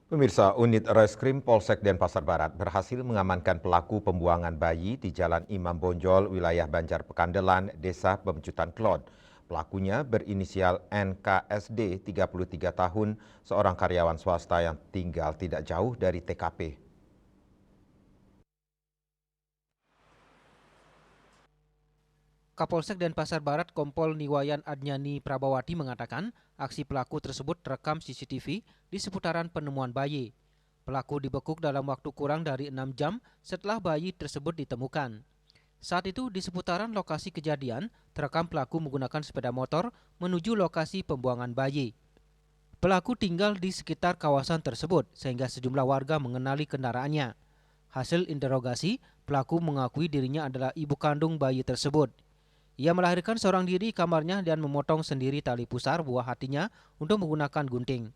Pemirsa, unit Reskrim Polsek Denpasar Barat berhasil mengamankan pelaku pembuangan bayi di Jalan Imam Bonjol, wilayah Banjar Pekandelan, Desa Pembecutan Klod. Pelakunya berinisial NKSD, 33 tahun, seorang karyawan swasta yang tinggal tidak jauh dari TKP. Kapolsek Denpasar Barat Kompol Niwayan Adnyani Prabawati mengatakan aksi pelaku tersebut terekam CCTV di seputaran penemuan bayi. Pelaku dibekuk dalam waktu kurang dari 6 jam setelah bayi tersebut ditemukan. Saat itu di seputaran lokasi kejadian, terekam pelaku menggunakan sepeda motor menuju lokasi pembuangan bayi. Pelaku tinggal di sekitar kawasan tersebut sehingga sejumlah warga mengenali kendaraannya. Hasil interogasi, pelaku mengakui dirinya adalah ibu kandung bayi tersebut. Ia melahirkan seorang diri di kamarnya dan memotong sendiri tali pusar buah hatinya untuk menggunakan gunting.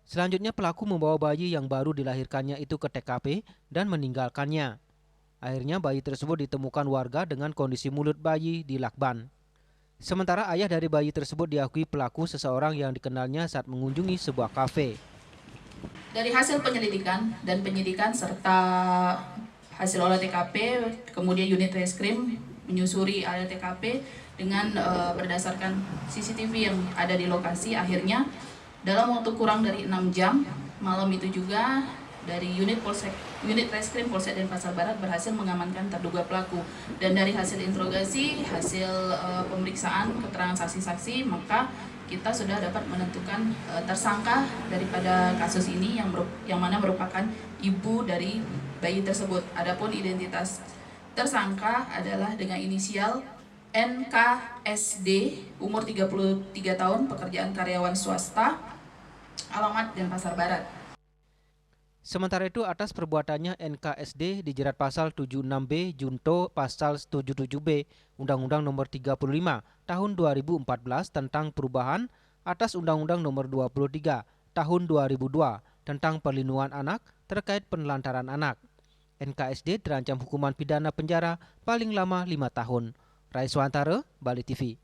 Selanjutnya pelaku membawa bayi yang baru dilahirkannya itu ke TKP dan meninggalkannya. Akhirnya bayi tersebut ditemukan warga dengan kondisi mulut bayi di lakban. Sementara ayah dari bayi tersebut diakui pelaku seseorang yang dikenalnya saat mengunjungi sebuah kafe. Dari hasil penyelidikan dan penyidikan serta hasil olah TKP, kemudian unit reskrim menyusuri area TKP dengan berdasarkan CCTV yang ada di lokasi, akhirnya dalam waktu kurang dari 6 jam malam itu juga dari unit reskrim Polsek Denpasar Barat berhasil mengamankan terduga pelaku. Dan dari hasil interogasi, hasil pemeriksaan keterangan saksi-saksi, maka kita sudah dapat menentukan tersangka daripada kasus ini yang mana merupakan ibu dari bayi tersebut. Adapun identitas tersangka adalah dengan inisial NKSD, umur 33 tahun, pekerjaan karyawan swasta, alamat Denpasar Barat. Sementara itu atas perbuatannya NKSD dijerat pasal 76B junto pasal 77B Undang-Undang Nomor 35 Tahun 2014 tentang perubahan atas Undang-Undang Nomor 23 Tahun 2002 tentang perlindungan anak terkait penelantaran anak. NKSD terancam hukuman pidana penjara paling lama 5 tahun. Raiswantara, Bali TV.